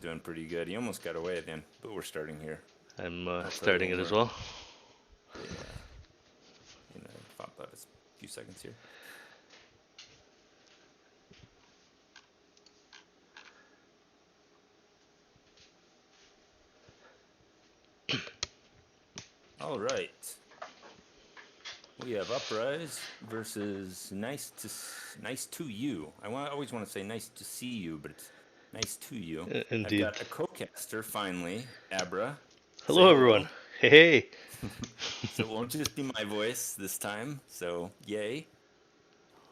doing pretty good. He almost got away at the end, but we're starting here. I'm I'll tell you starting when it as we're, well. yeah, in about a few seconds here. All right. We have Uprise versus Nice2You. Always want to say nice to see you, but it's Nice2You. I've Indeed. got a co-caster finally, Abra. Say Hello, everyone. hello. Hey, hey. So it won't just be my voice this time. So yay!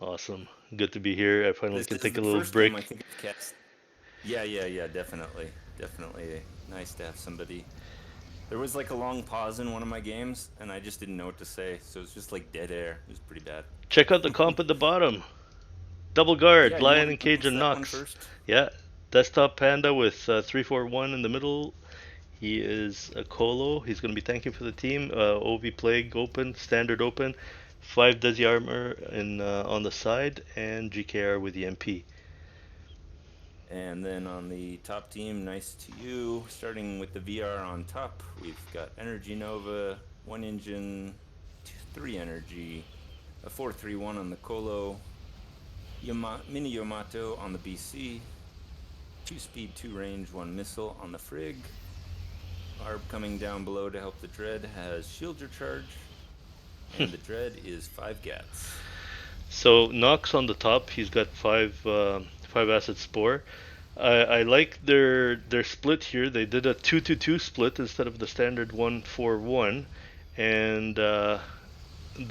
Awesome. Good to be here. I finally This can is take a the little first game I break. think I've cast. Yeah, definitely, definitely nice to have somebody. There was like a long pause in one of my games, and I just didn't know what to say, so it's just like dead air. It was pretty bad. Check out the comp at the bottom. Double Yeah, guard, you Lion want and to Cage announce and that one Nox. first? Yeah, Desktop Panda with 341 in the middle. He is a Colo. He's going to be tanking for the team. OV Plague open, Standard open. 5 Desi Armor on the side, and GKR with the MP. And then on the top team, nice to you. Starting with the VR on top, we've got Energy Nova, one engine, three energy, a 431 on the Colo, Mini Yamato on the BC, two speed, two range, one missile on the Frig. Arb coming down below to help the Dread has shield charge, and the Dread is 5 Gats. So Nox on the top, he's got 5 acid spore. I like their split here. They did a 2-2-2 split instead of the standard 1-4-1, and the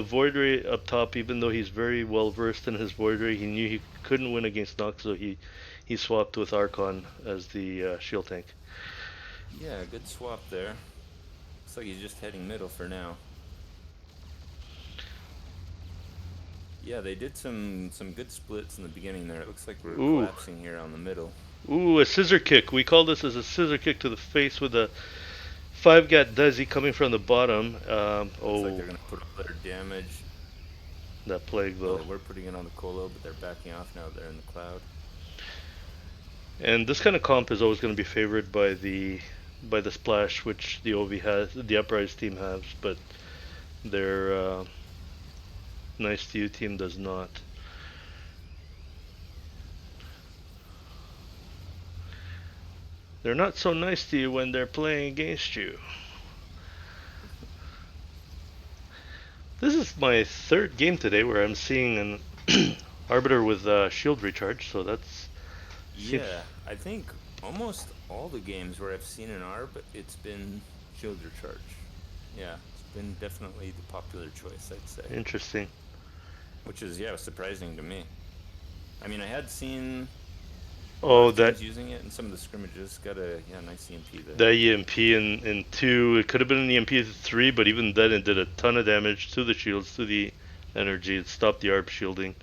Void Ray up top. Even though he's very well versed in his Void Ray, he knew he couldn't win against Nox, so he swapped with Archon as the shield tank. Yeah, good swap there. Looks like he's just heading middle for now. Yeah, they did some good splits in the beginning there. It looks like we're Ooh, collapsing here on the middle. ooh, a scissor kick. We call this as a scissor kick to the face with a 5 gat Desi coming from the bottom. Looks like Oh, they're gonna put all their damage. that plague Well, though. they were putting it on the Colo, but they're backing off now. They're in the cloud. And this kind of comp is always going to be favored by the splash, which the OV has, the Uprise team has, but their Nice2You team does not. They're not so nice to you when they're playing against you. This is my third game today where I'm seeing an Arbiter with shield recharge, so that's seems Yeah, I think almost all the games where I've seen an ARB, it's been shield charge. Yeah, it's been definitely the popular choice, I'd say. interesting. Which is, yeah, surprising to me. I mean, I had seen a lot Oh, of that teams using it in some of the scrimmages. Got a, yeah, nice EMP there. that EMP in two, it could have been an EMP in three, but even then it did a ton of damage to the shields, to the energy. It stopped the ARB shielding.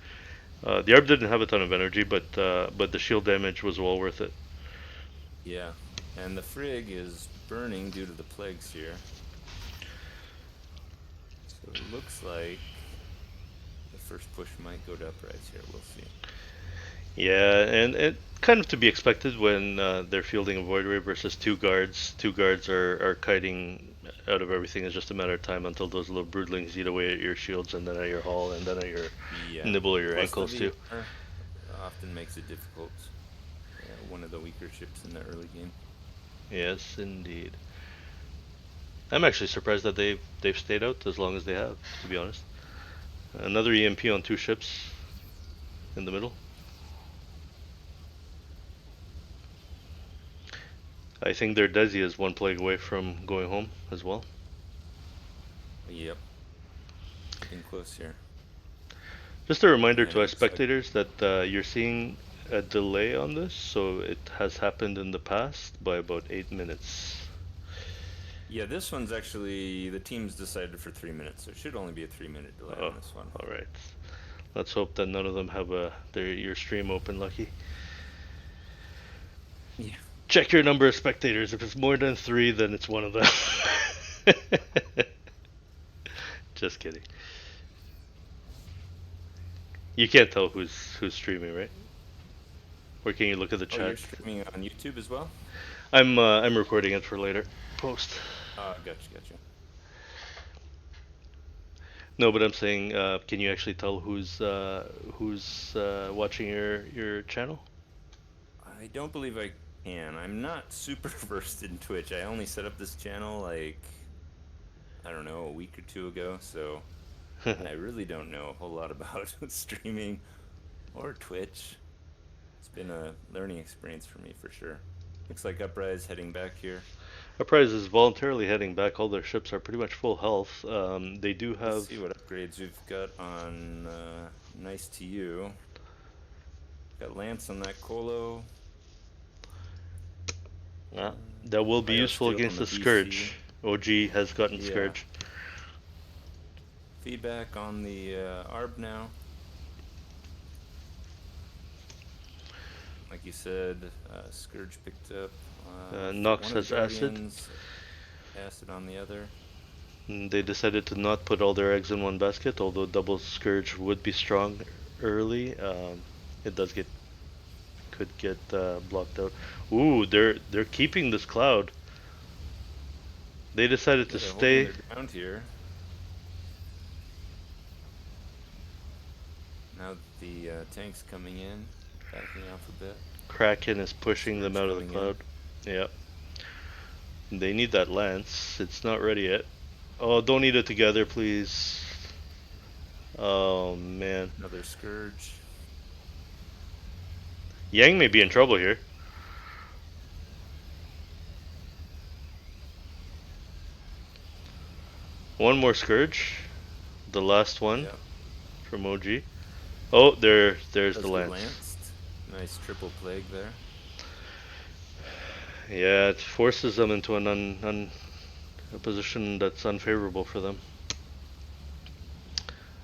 The ARB didn't have a ton of energy, but the shield damage was well worth it. Yeah, and the Frig is burning due to the plagues here. So it looks like the first push might go to Uprise here. We'll see. Yeah, and it kind of to be expected when they're fielding a Void Ray versus 2 guards. 2 guards are kiting out of everything. It's just a matter of time until those little broodlings eat away at your shields and then at your hull and then at your Yeah. nibble at your Plus the ankles too. VR often makes it difficult. Yeah, one of the weaker ships in the early game. Yes, indeed. I'm actually surprised that they've stayed out as long as they have, to be honest. Another EMP on 2 ships in the middle. I think their Desi is 1 plague away from going home as well. Yep. Getting close here. Just a reminder And to it our looks like, spectators that you're seeing a delay on this, so it has happened in the past by about 8 minutes. yeah, this one's actually, the team's decided for 3 minutes. So it should only be a 3 minute delay Oh, on this one. all right. Let's hope that none of them have your stream open, Lucky. Yeah. Check your number of spectators. If it's more than 3, then it's one of them. Just kidding. You can't tell who's streaming, right? Or can you look at the Oh, you're chat? streaming on YouTube as well? I'm recording it for later post. Gotcha. No, but I'm saying, can you actually tell who's watching your channel? I don't believe I can. I'm not super versed in Twitch. I only set up this channel like, I don't know, a week or two ago, so I really don't know a whole lot about streaming or Twitch. It's been a learning experience for me for sure. Looks like Uprise heading back here. Uprise is voluntarily heading back. All their ships are pretty much full health. They do Let's have. see what upgrades we've got on Nice2You. Got Lance on that Colo. Uh, that will be useful Biosteel on against the the BC. Scourge. OG has gotten Yeah. Scourge. Feedback on the ARB now. Like you said, Scourge picked up Nox one of the has Acid. Guardians, Acid on the other. They decided to not put all their eggs in one basket, although double Scourge would be strong early. It does get could get blocked out. Ooh, they're keeping this cloud. They decided Yeah, to they're holding stay. their ground here. Now that the tank's coming in, backing off a bit. Kraken is pushing them Scourge out of the going in. cloud. Yeah. They need that lance. It's not ready yet. Oh, don't eat it together, please. Oh man. Another Scourge. Yang may be in trouble here. One more Scourge. The last one Yeah, from OG. Oh, there's the does get lance. lanced. Nice triple plague there. Yeah, it forces them into a position that's unfavorable for them.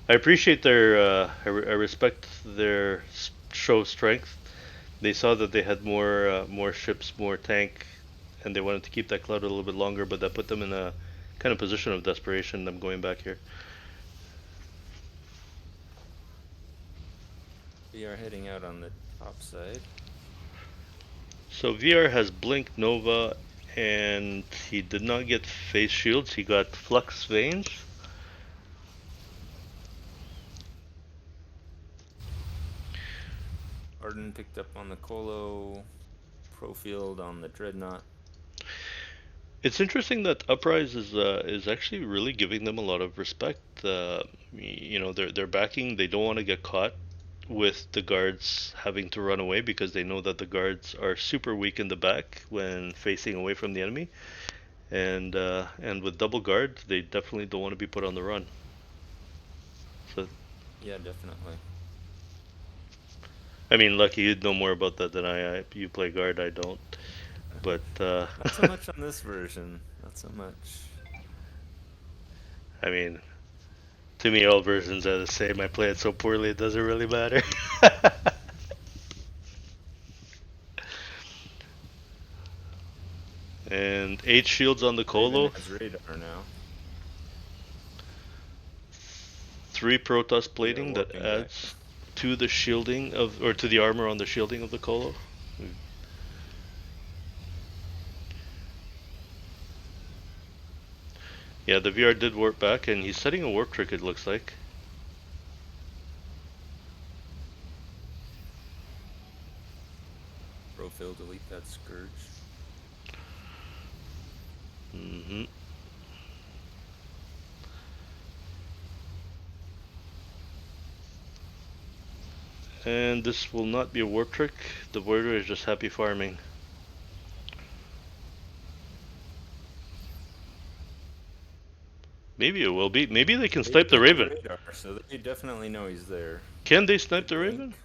I appreciate their, I respect their show strength. They saw that they had more ships, more tank, and they wanted to keep that cloud a little bit longer, but that put them in a kind of position of desperation. I'm going back here. We are heading out on the top side. So VR has Blink Nova, and he did not get face shields. He got Flux Veins. Arden picked up on the Colo. Profield on the Dreadnought. It's interesting that Uprise is actually really giving them a lot of respect. You know, they're backing. They don't want to get caught with the guards having to run away because they know that the guards are super weak in the back when facing away from the enemy, and with double guard, they definitely don't want to be put on the run. So, Yeah, definitely. I mean, Lucky, you'd know more about that than I. You play guard, I don't. But Not so much on this version. Not so much. I mean, to me, all versions are the same. I play it so poorly, it doesn't really matter. And 8 shields on the Raven Colo, has radar now. 3 Protoss We are plating that warping back. adds to the shielding of, or to the armor on the shielding of the Colo. Yeah, the VR did warp back, and he's setting a warp trick, it looks like. Profil delete that Scourge. Mm-hmm. And this will not be a warp trick. The Voider is just happy farming. Maybe it will be. Maybe they can They snipe do the have Raven. radar, so they definitely know he's there. Can they snipe I the Raven? think.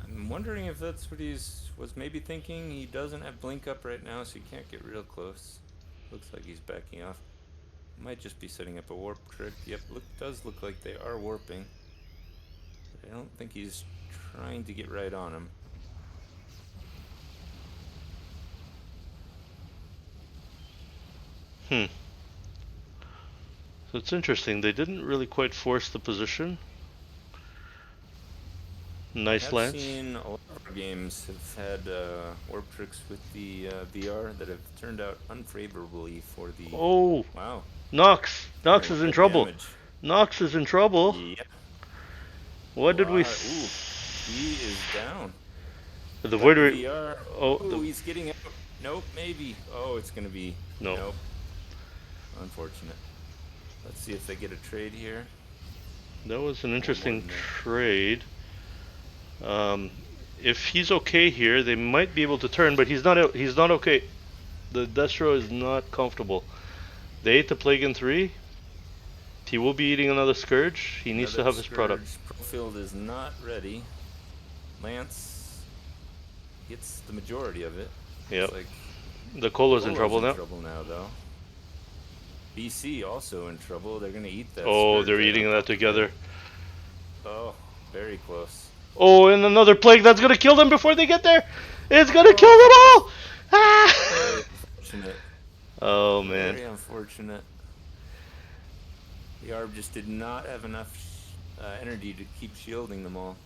I'm wondering if that's what was maybe thinking. He doesn't have blink up right now, so he can't get real close. Looks like he's backing off. Might just be setting up a warp trick. Yep, does look like they are warping. But I don't think he's trying to get right on him. Hmm. So it's interesting. They didn't really quite force the position. I Nice have Lance. seen a lot of our games have had warp tricks with the VR that have turned out unfavorably for the. Oh, Wow, Nox. doing Nox a is lot in of trouble. damage. Nox is in trouble. Yeah, a What did we? lot. Ooh, he is down. The Got Void the Ray. VR. Oh, Oh, he's getting out. Nope, maybe. Oh, it's gonna be. no. Nope. Unfortunate. Let's see if they get a trade here. That was an One more interesting than there. trade. Um, if he's okay here, they might be able to turn, but he's not. He's not okay. The Destro is not comfortable. They ate the Plague in 3. He will be eating another Scourge. He needs to Another have his product. Scourge. Profield is not ready. Lance gets the majority of it. Looks Yep. like The Colo's in Colo's trouble in now. trouble now, though. BC also in trouble. They're gonna eat that Oh, Scourge they're right on eating that top of it. together. Oh, very close. Oh, and another Plague that's gonna kill them before they get there. It's gonna kill Oh, them all. Ah! very unfortunate. Oh man. Very unfortunate. The Arb just did not have enough energy to keep shielding them all.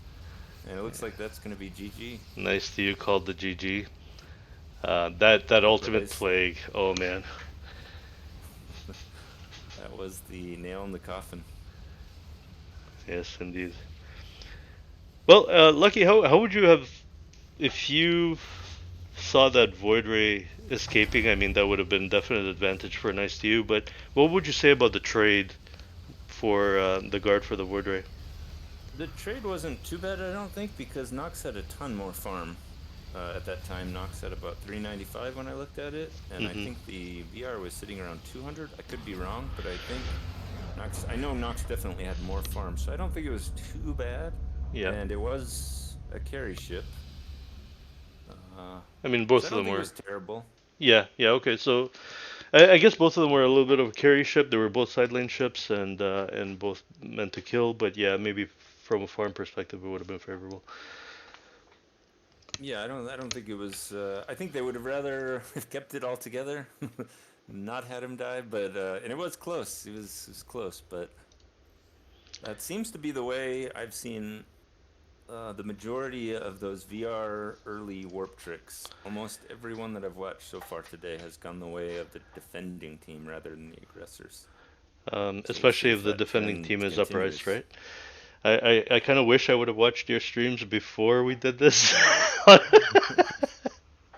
And it looks like that's going to be GG. Nice2You called the GG. That ultimate Uprise. Plague. Oh man. That was the nail in the coffin. Yes, indeed. Well, Lucky, how would you have if you saw that Void Ray escaping? I mean, that would have been definite advantage for Nice2You. But what would you say about the trade for the guard for the Void Ray? The trade wasn't too bad, I don't think, because Nox had a ton more farm. At that time, Nox had about 395 when I looked at it, and I Hmm. think the VR was sitting around 200. I could be wrong, but I think Nox. I know Nox definitely had more farm, so I don't think it was too bad. Yeah. And it was a carry ship, uh, I mean, so both I of don't them think it were. was terrible. Yeah, yeah, okay. So I guess both of them were a little bit of a carry ship. They were both side lane ships and both meant to kill. But yeah, maybe from a farm perspective, it would have been favorable. Yeah, I don't think it was. I think they would have rather have kept it all together, not had him die. But and it was close. It was close. But that seems to be the way I've seen the majority of those VR early warp tricks. Almost everyone that I've watched so far today has gone the way of the defending team rather than the aggressors. So we'll see Especially if if the that defending trend team is Uprise, continues. right? I kind of wish I would have watched your streams before we did this.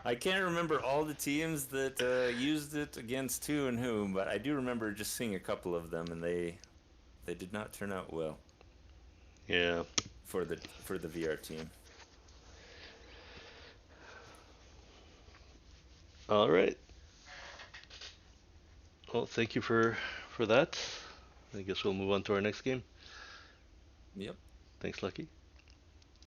I can't remember all the teams that used it against who and whom, but I do remember just seeing a couple of them, and they did not turn out well Yeah. for the VR team. All right. Well, thank you for that. I guess we'll move on to our next game. Yep. Thanks, Lucky.